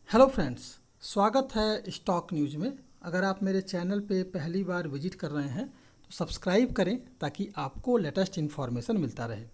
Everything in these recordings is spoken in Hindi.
हेलो फ्रेंड्स, स्वागत है स्टॉक न्यूज़ में। अगर आप मेरे चैनल पे पहली बार विजिट कर रहे हैं तो सब्सक्राइब करें ताकि आपको लेटेस्ट इन्फॉर्मेशन मिलता रहे।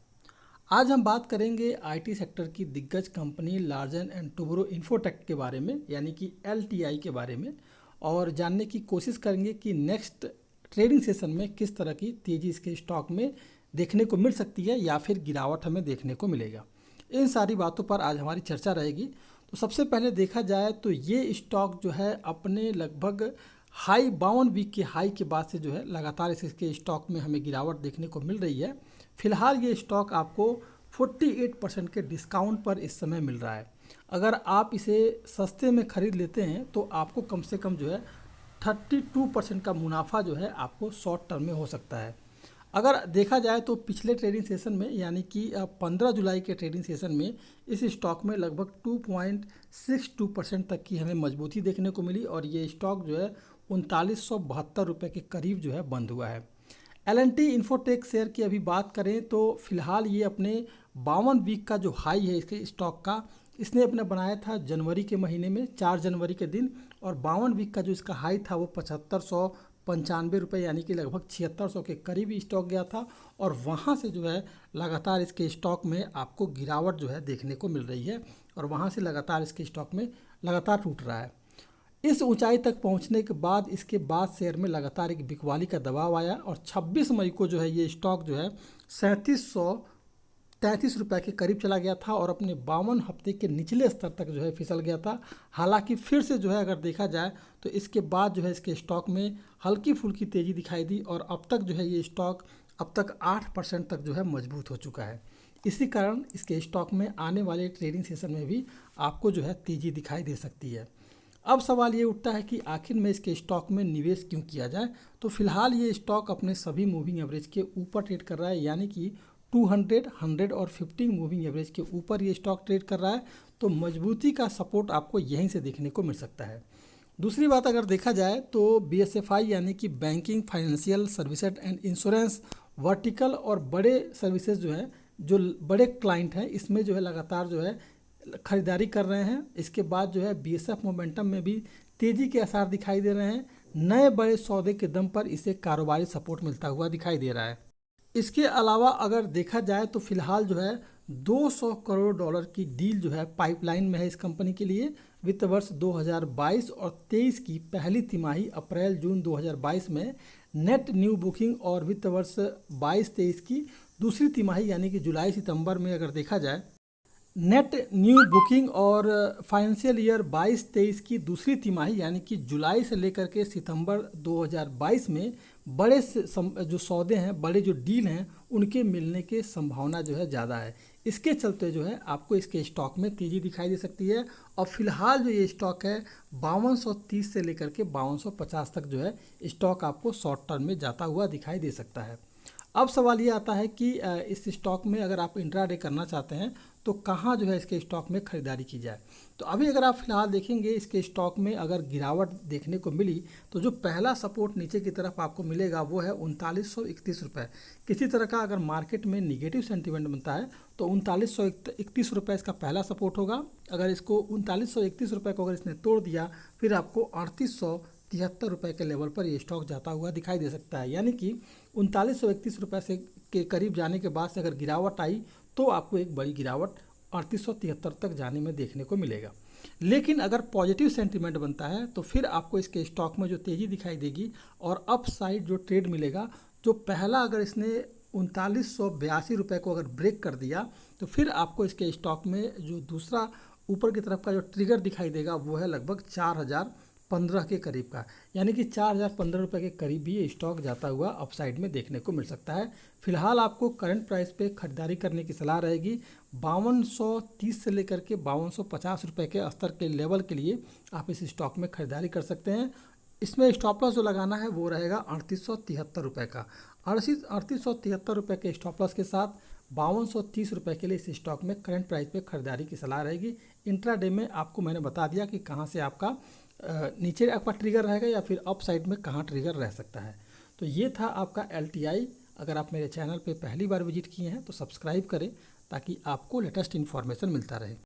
आज हम बात करेंगे आईटी सेक्टर की दिग्गज company Larsen and Toubro infotech के बारे में, यानी कि एलटीआई के बारे में, और जानने की कोशिश करेंगे कि नेक्स्ट ट्रेडिंग सेशन में किस तरह की तेज़ी इसके स्टॉक में देखने को मिल सकती है या फिर गिरावट हमें देखने को मिलेगा। इन सारी बातों पर आज हमारी चर्चा रहेगी। तो सबसे पहले देखा जाए तो ये स्टॉक जो है अपने लगभग हाई 52 वीक के हाई के बाद से जो है लगातार इसके स्टॉक में हमें गिरावट देखने को मिल रही है। फिलहाल ये स्टॉक आपको 48% के डिस्काउंट पर इस समय मिल रहा है। अगर आप इसे सस्ते में ख़रीद लेते हैं तो आपको कम से कम जो है 32% का मुनाफा जो है आपको शॉर्ट टर्म में हो सकता है। अगर देखा जाए तो पिछले ट्रेडिंग सेशन में, यानी कि 15 जुलाई के ट्रेडिंग सेशन में इस स्टॉक में लगभग 2.62% तक की हमें मजबूती देखने को मिली और ये स्टॉक जो है 3972 रुपये के करीब जो है बंद हुआ है। एल&टी इन्फोटेक शेयर की अभी बात करें तो फिलहाल ये अपने 52 वीक का जो हाई है इसके स्टॉक का, इसने अपना बनाया था जनवरी के महीने में 4 जनवरी के दिन, और 52 वीक का जो इसका हाई था वो 7595 रुपये, यानी कि लगभग 7600 के करीब स्टॉक गया था। और वहाँ से जो है लगातार इसके स्टॉक में आपको गिरावट जो है देखने को मिल रही है और वहाँ से लगातार इसके स्टॉक में लगातार टूट रहा है। इस ऊंचाई तक पहुंचने के बाद इसके बाद शेयर में लगातार एक बिकवाली का दबाव आया और 26 मई को जो है ये स्टॉक जो है 3733 रुपये के करीब चला गया था और अपने 52 हफ्ते के निचले स्तर तक जो है फिसल गया था। हालांकि फिर से जो है अगर देखा जाए तो इसके बाद जो है इसके स्टॉक में हल्की फुल्की तेज़ी दिखाई दी और अब तक जो है ये स्टॉक अब तक 8% तक जो है मजबूत हो चुका है। इसी कारण इसके स्टॉक में आने वाले ट्रेडिंग सेशन में भी आपको जो है तेज़ी दिखाई दे सकती है। अब सवाल ये उठता है कि आखिर में इसके स्टॉक में निवेश क्यों किया जाए। तो फिलहाल ये स्टॉक अपने सभी मूविंग एवरेज के ऊपर ट्रेड कर रहा है, यानी कि 200, 100 और 50 मूविंग एवरेज के ऊपर ये स्टॉक ट्रेड कर रहा है। तो मजबूती का सपोर्ट आपको यहीं से देखने को मिल सकता है। दूसरी बात अगर देखा जाए तो बीएसएफआई यानी कि banking, financial services and insurance vertical और बड़े सर्विसेज जो है, जो बड़े क्लाइंट हैं, इसमें जो है लगातार जो है खरीदारी कर रहे हैं। इसके बाद जो है बीएसएफ मोमेंटम में भी तेज़ी के आसार दिखाई दे रहे हैं। नए बड़े सौदे के दम पर इसे कारोबारी सपोर्ट मिलता हुआ दिखाई दे रहा है। इसके अलावा अगर देखा जाए तो फिलहाल जो है 200 करोड़ डॉलर की डील जो है पाइपलाइन में है इस कंपनी के लिए। वित्त वर्ष 2022 और 23 की पहली तिमाही अप्रैल जून 2022 में नेट न्यू बुकिंग और वित्त वर्ष 22-23 की दूसरी तिमाही यानी कि जुलाई सितंबर में अगर देखा जाए नेट न्यू बुकिंग और फाइनेंशियल ईयर 22-23 की दूसरी तिमाही यानी कि जुलाई से लेकर के सितंबर 2022 में बड़े जो सौदे हैं, बड़े जो डील हैं, उनके मिलने की संभावना जो है ज़्यादा है। इसके चलते जो है आपको इसके स्टॉक में तेज़ी दिखाई दे सकती है और फिलहाल जो ये स्टॉक है 5230 से लेकर के 5250 तक जो है स्टॉक आपको शॉर्ट टर्म में जाता हुआ दिखाई दे सकता है। अब सवाल ये आता है कि इस स्टॉक में अगर आप इंट्राडे करना चाहते हैं तो कहाँ जो है इसके स्टॉक में ख़रीदारी की जाए। तो अभी अगर आप फिलहाल देखेंगे इसके स्टॉक में अगर गिरावट देखने को मिली तो जो पहला सपोर्ट नीचे की तरफ आपको मिलेगा वो है 3931 रुपये। किसी तरह का अगर मार्केट में निगेटिव सेंटीमेंट बनता है तो 3931 रुपये इसका पहला सपोर्ट होगा। अगर इसको 3931 रुपये को अगर इसने तोड़ दिया फिर आपको 3873 रुपये के लेवल पर ये स्टॉक जाता हुआ दिखाई दे सकता है, यानी कि 3931 रुपये से के करीब जाने के बाद से अगर गिरावट आई तो आपको एक बड़ी गिरावट 3873 तक जाने में देखने को मिलेगा। लेकिन अगर पॉजिटिव सेंटीमेंट बनता है तो फिर आपको इसके स्टॉक में जो तेज़ी दिखाई देगी और अप साइड जो ट्रेड मिलेगा, जो पहला अगर इसने 3982 रुपये को अगर ब्रेक कर दिया तो फिर आपको इसके स्टॉक में जो दूसरा ऊपर की तरफ का जो ट्रिगर दिखाई देगा वो है लगभग 4015 के करीब का, यानी कि 4015 रुपये के करीब भी ये स्टॉक जाता हुआ अपसाइड में देखने को मिल सकता है। फिलहाल आपको करंट प्राइस पे खरीदारी करने की सलाह रहेगी। 5230 से लेकर के 5250 रुपये के स्तर के लेवल के लिए आप इस स्टॉक में खरीदारी कर सकते हैं। इसमें स्टॉप लॉस जो लगाना है वो रहेगा 3873 रुपये का। 3873 रुपये के स्टॉप लॉस के साथ 5230 रुपये के लिए इस स्टॉक में करंट प्राइस पे खरीदारी की सलाह रहेगी। इंट्राडे में आपको मैंने बता दिया कि कहाँ से आपका नीचे आपका ट्रिगर रहेगा या फिर अप साइड में कहाँ ट्रिगर रह सकता है। तो ये था आपका एलटीआई। अगर आप मेरे चैनल पे पहली बार विजिट किए हैं तो सब्सक्राइब करें ताकि आपको लेटेस्ट इन्फॉर्मेशन मिलता रहे।